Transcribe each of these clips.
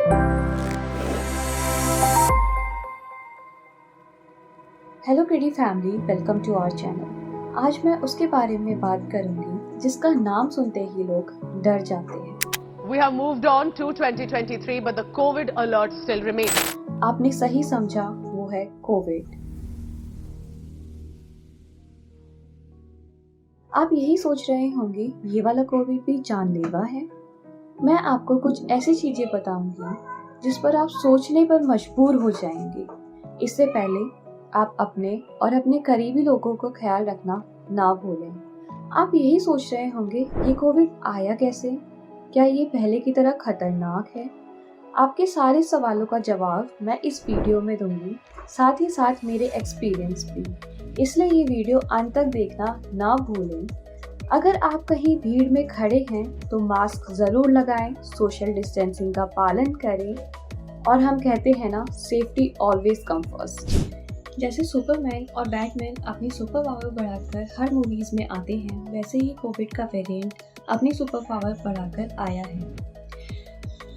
Hello pretty family, welcome to our channel. आज मैं उसके बारे में बात करूंगी जिसका नाम सुनते ही लोग डर जाते हैं। We have moved on to 2023, but the COVID alert still remains. आपने सही समझा, वो है कोविड। आप यही सोच रहे होंगे ये वाला कोविड भी जानलेवा है। मैं आपको कुछ ऐसी चीजें बताऊंगी जिस पर आप सोचने पर मजबूर हो जाएंगे। इससे पहले आप अपने और अपने करीबी लोगों को ख्याल रखना ना भूलें। आप यही सोच रहे होंगे ये कोविड आया कैसे, क्या ये पहले की तरह खतरनाक है? आपके सारे सवालों का जवाब मैं इस वीडियो में दूंगी, साथ ही साथ मेरे एक्सपीरियंस भी। इसलिए ये वीडियो अंत तक देखना ना भूलें। अगर आप कहीं भीड़ में खड़े हैं तो मास्क ज़रूर लगाएं, सोशल डिस्टेंसिंग का पालन करें और हम कहते हैं ना, सेफ्टी ऑलवेज कम फर्स्ट। जैसे सुपरमैन और बैटमैन अपनी सुपर पावर बढ़ाकर हर मूवीज़ में आते हैं, वैसे ही कोविड का वेरिएंट अपनी सुपर पावर बढ़ाकर आया है।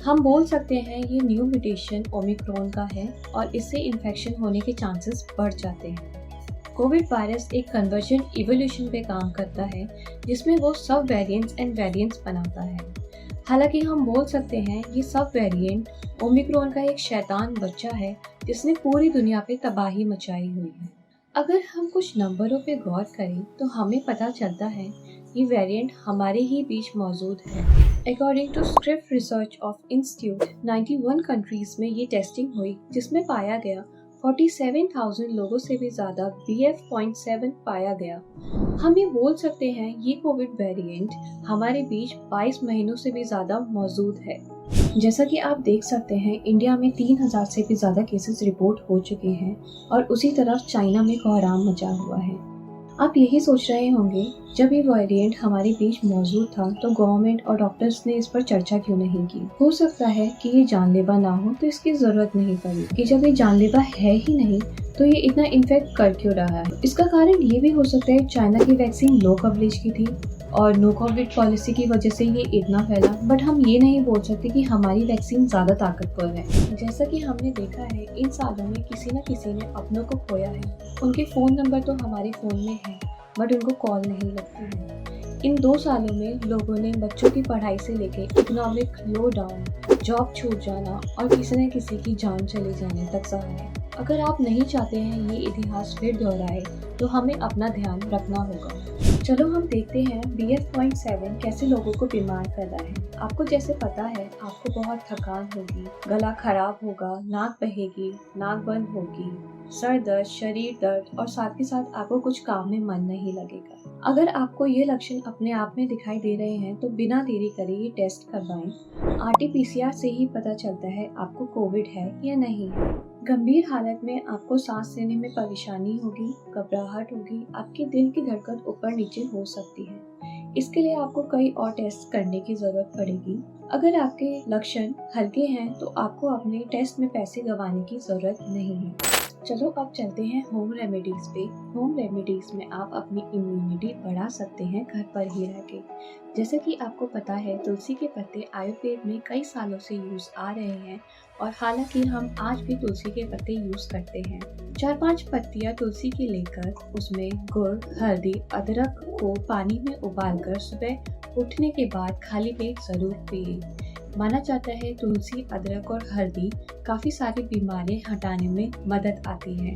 हम बोल सकते हैं ये न्यू म्यूटेशन ओमिक्रॉन का है और इससे इन्फेक्शन होने के चांसेस बढ़ जाते हैं। कोविड वायरस एक कन्वर्जन इवोल्यूशन पे काम करता है जिसमें वो सब वेरिएंट्स एंड वेरिएंट्स बनाता है। हालांकि हम बोल सकते हैं ये सब वेरिएंट ओमिक्रॉन का एक शैतान बच्चा है जिसने पूरी दुनिया पे तबाही मचाई हुई है। अगर हम कुछ नंबरों पे गौर करें तो हमें पता चलता है ये वेरिएंट हमारे ही बीच मौजूद है। According to script research of institute, 91 countries में ये टेस्टिंग हुई जिसमें पाया गया 47,000 लोगों से भी ज़्यादा BF.7 पाया गया। हम ये बोल सकते हैं ये कोविड वेरिएंट हमारे बीच 22 महीनों से भी ज़्यादा मौजूद है। जैसा कि आप देख सकते हैं, इंडिया में 3,000 से भी ज़्यादा केसेस रिपोर्ट हो चुके हैं और उसी तरफ चाइना में कोहराम मचा हुआ है। आप यही सोच रहे होंगे, जब ये वेरिएंट हमारे बीच मौजूद था तो गवर्नमेंट और डॉक्टर्स ने इस पर चर्चा क्यों नहीं की? हो सकता है कि ये जानलेवा ना हो तो इसकी जरूरत नहीं पड़ी, कि जब ये जानलेवा है ही नहीं तो ये इतना इन्फेक्ट कर क्यों रहा है? इसका कारण ये भी हो सकता है चाइना की वैक्सीन लो कवरेज की थी और नो कोविड पॉलिसी की वजह से ये इतना फैला। बट हम ये नहीं बोल सकते कि हमारी वैक्सीन ज़्यादा ताकतवर है। जैसा कि हमने देखा है, इन सालों में किसी न किसी ने अपनों को खोया है। उनके फ़ोन नंबर तो हमारे फ़ोन में है बट उनको कॉल नहीं लगती है। इन 2 सालों में लोगों ने बच्चों की पढ़ाई से लेकर इकोनॉमिक लो डाउन, जॉब छूट जाना और किसी न किसी की जान चले जाने तक सहा है। अगर आप नहीं चाहते हैं ये इतिहास फिर दोहराए तो हमें अपना ध्यान रखना होगा। चलो हम देखते हैं BF.7 कैसे लोगों को बीमार कर रहा है। आपको जैसे पता है, आपको बहुत थकान होगी, गला खराब होगा, नाक बहेगी, नाक बंद होगी, सर दर्द, शरीर दर्द और साथ ही साथ आपको कुछ काम में मन नहीं लगेगा। अगर आपको ये लक्षण अपने आप में दिखाई दे रहे हैं तो बिना देरी करे ये टेस्ट करवाएं। RT-PCR से ही पता चलता है आपको कोविड है या नहीं है। गंभीर हालत में आपको सांस लेने में परेशानी होगी, घबराहट होगी, आपके दिल की धड़कन ऊपर नीचे हो सकती है। इसके लिए आपको कई और टेस्ट करने की जरूरत पड़ेगी। अगर आपके लक्षण हल्के हैं तो आपको अपने टेस्ट में पैसे गंवाने की जरूरत नहीं है। चलो अब चलते हैं होम रेमेडीज पे। होम रेमेडीज में आप अपनी इम्यूनिटी बढ़ा सकते हैं घर पर ही रह के। जैसे कि आपको पता है, तुलसी के पत्ते आयुर्वेद में कई सालों से यूज आ रहे हैं और हालांकि हम आज भी तुलसी के पत्ते यूज करते हैं। 4-5 पत्तियां तुलसी की लेकर उसमें गुड़, हल्दी, अदरक को पानी में उबालकर सुबह उठने के बाद खाली पेट जरूर पिए। माना जाता है तुलसी, अदरक और हल्दी काफ़ी सारी बीमारियां हटाने में मदद आती है।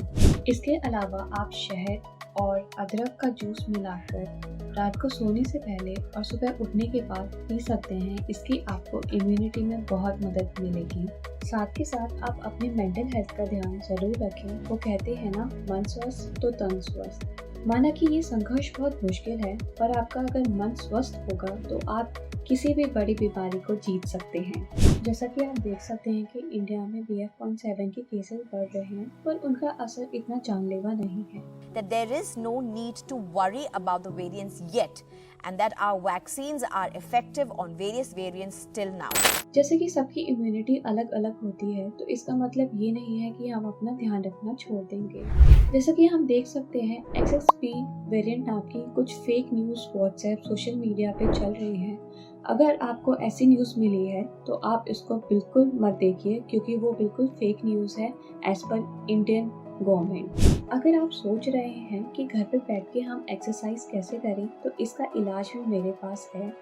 इसके अलावा आप शहद और अदरक का जूस मिलाकर रात को सोने से पहले और सुबह उठने के बाद पी सकते हैं। इसकी आपको इम्यूनिटी में बहुत मदद मिलेगी। साथ ही साथ आप अपने मेंटल हेल्थ का ध्यान जरूर रखें। वो कहते हैं ना, मन स्वस्थ तो तन स्वस्थ। माना कि ये संघर्ष बहुत मुश्किल है, पर आपका अगर मन स्वस्थ होगा तो आप किसी भी बड़ी बीमारी को जीत सकते हैं। जैसा कि आप देख सकते हैं कि इंडिया में BF.7 के केसेस बढ़ रहे हैं, पर उनका असर इतना जानलेवा नहीं है। That there is no need to worry about the variants yet, and that our vaccines are effective on various variants till now. जैसे कि सबकी इम्यूनिटी अलग अलग होती है तो इसका मतलब ये नहीं है कि हम अपना ध्यान रखना छोड़ देंगे। जैसा कि हम देख सकते हैं, XSP वेरिएंट नाम की कुछ fake news WhatsApp, social media पे चल रही है। अगर आपको ऐसी न्यूज़ मिली है तो आप इसको बिल्कुल मत देखिए, क्योंकि वो बिल्कुल फेक न्यूज़ है एज पर इंडियन गवर्नमेंट। अगर आप सोच रहे हैं कि घर पे बैठ के हम एक्सरसाइज कैसे करें, तो इसका इलाज भी मेरे पास है।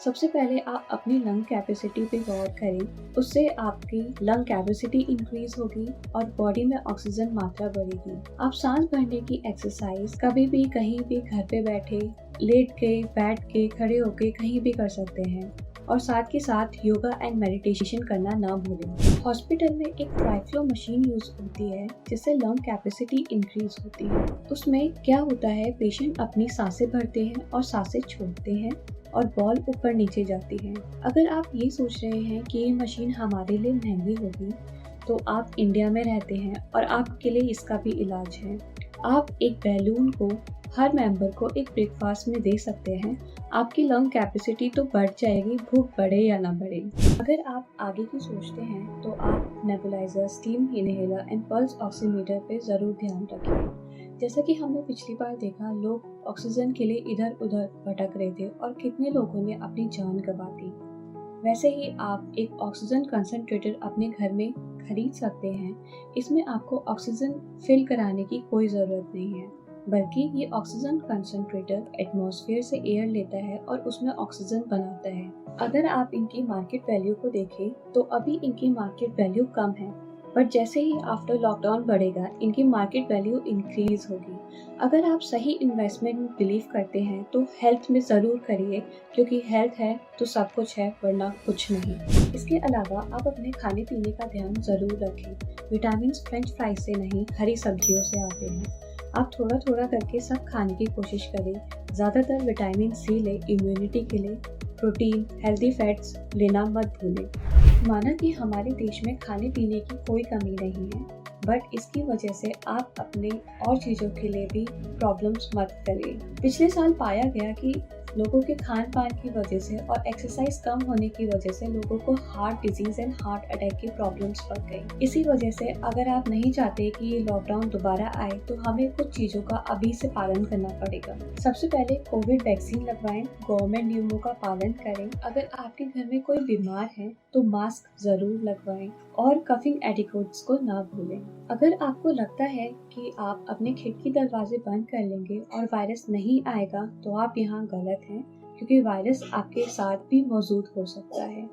सबसे पहले आप अपनी लंग कैपेसिटी पे गौर करें, उससे आपकी लंग कैपेसिटी इंक्रीज होगी और बॉडी में ऑक्सीजन मात्रा बढ़ेगी। आप सांस भरने की एक्सरसाइज कभी भी कहीं भी घर पे बैठे, लेट के, बैठ के, खड़े होके कहीं भी कर सकते हैं और साथ के साथ योगा एंड मेडिटेशन करना ना भूलें। हॉस्पिटल में एक ट्राइफ्लो मशीन यूज होती है जिससे लंग कैपेसिटी इंक्रीज होती है। उसमें क्या होता है, पेशेंट अपनी सांसें भरते हैं और सांसें छोड़ते हैं और बॉल ऊपर नीचे जाती है। अगर आप ये सोच रहे हैं कि ये मशीन हमारे लिए महंगी होगी, तो आप इंडिया में रहते हैं और आपके लिए इसका भी इलाज है। आप एक बैलून को हर मेंबर को एक ब्रेकफास्ट में दे सकते हैं। आपकी लंग कैपेसिटी तो बढ़ जाएगी, भूख बढ़े या ना बढ़े। अगर आप आगे की सोचते हैं तो आप nebuliser, steam inhaler and pulse oximeter पे ज़रूर ध्यान रखें। जैसा कि हमने पिछली बार देखा, लोग ऑक्सीजन के लिए इधर उधर भटक रहे थे और कितने लोगों ने अपनी जान गंवा दी। वैसे ही आप एक ऑक्सीजन कंसंट्रेटर अपने घर में खरीद सकते हैं। इसमें आपको ऑक्सीजन फिल कराने की कोई ज़रूरत नहीं है, बल्कि ये ऑक्सीजन कंसंट्रेटर एटमॉस्फेयर से एयर लेता है और उसमें ऑक्सीजन बनाता है। अगर आप इनकी मार्केट वैल्यू को देखें तो अभी इनकी मार्केट वैल्यू कम है, बट जैसे ही आफ्टर लॉकडाउन बढ़ेगा इनकी मार्केट वैल्यू इंक्रीज होगी। अगर आप सही इन्वेस्टमेंट में बिलीव करते हैं तो हेल्थ में ज़रूर करिए, क्योंकि हेल्थ है तो सब कुछ है, वरना कुछ नहीं। इसके अलावा आप अपने खाने पीने का ध्यान ज़रूर रखें। विटामिन फ्रेंच फ्राइज से नहीं, हरी सब्जियों से आते हैं। आप थोड़ा थोड़ा करके सब खाने की कोशिश करें। ज़्यादातर विटामिन सी लें इम्यूनिटी के लिए। प्रोटीन, हेल्दी फैट्स लेना मत भूलें। माना कि हमारे देश में खाने पीने की कोई कमी नहीं है, बट इसकी वजह से आप अपने और चीज़ों के लिए भी प्रॉब्लम्स मत करें। पिछले साल पाया गया कि लोगों के खान पान की वजह से और एक्सरसाइज कम होने की वजह से लोगों को heart disease and heart attack की प्रॉब्लम्स बढ़ गई। इसी वजह से अगर आप नहीं चाहते कि ये लॉकडाउन दोबारा आए, तो हमें कुछ चीज़ों का अभी से पालन करना पड़ेगा। सबसे पहले कोविड वैक्सीन लगवाएं, गवर्नमेंट नियमों का पालन करें। अगर आपके घर में कोई बीमार है तो मास्क जरूर लगवाएं और कफिंग एटिकेट्स को ना भूलें। अगर आपको लगता है कि आप अपने खिड़की दरवाजे बंद कर लेंगे और वायरस नहीं आएगा, तो आप यहाँ गलत हैं, क्योंकि वायरस आपके साथ भी मौजूद हो सकता है।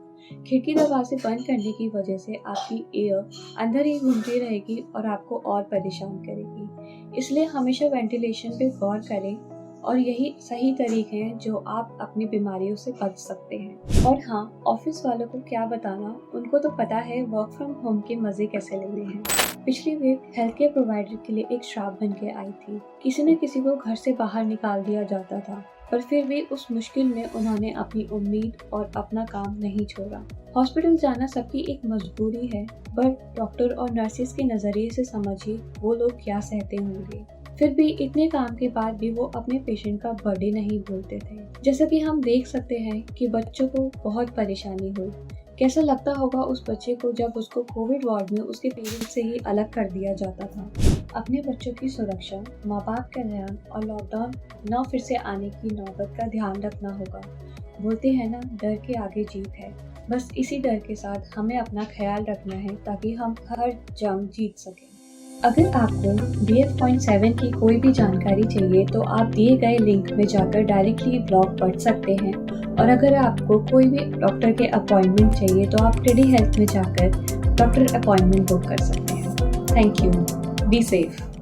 खिड़की दरवाजे बंद करने की वजह से आपकी एयर अंदर ही घूमती रहेगी और आपको और परेशान करेगी। इसलिए हमेशा वेंटिलेशन पे गौर करें और यही सही तरीके हैं जो आप अपनी बीमारियों से बच सकते हैं। और हाँ, ऑफिस वालों को क्या बताना, उनको तो पता है वर्क फ्रॉम होम के मजे कैसे लेने हैं। पिछली वीक हेल्थ केयर प्रोवाइडर के लिए एक श्राप बन के आई थी। किसी न किसी को घर से बाहर निकाल दिया जाता था, पर फिर भी उस मुश्किल में उन्होंने अपनी उम्मीद और अपना काम नहीं छोड़ा। हॉस्पिटल जाना सबकी एक मजबूरी है, बट डॉक्टर और नर्सेस के नज़रिए से समझिए वो लोग क्या सहते होंगे। फिर भी इतने काम के बाद भी वो अपने पेशेंट का बर्थडे नहीं भूलते थे। जैसा कि हम देख सकते हैं कि बच्चों को बहुत परेशानी हुई। कैसा लगता होगा उस बच्चे को जब उसको कोविड वार्ड में उसके पेरेंट्स से ही अलग कर दिया जाता था। अपने बच्चों की सुरक्षा, माँ बाप का ध्यान और लॉकडाउन न फिर से आने की नौबत का ध्यान रखना होगा। बोलते हैं ना, डर के आगे जीत है। बस इसी डर के साथ हमें अपना ख्याल रखना है ताकि हम हर जंग जीत सकें। अगर आपको BF.7 की कोई भी जानकारी चाहिए तो आप दिए गए लिंक में जाकर डायरेक्टली ब्लॉग पढ़ सकते हैं। और अगर आपको कोई भी डॉक्टर के अपॉइंटमेंट चाहिए तो आप टेली हेल्थ में जाकर डॉक्टर अपॉइंटमेंट बुक कर सकते हैं। Thank you. Be safe.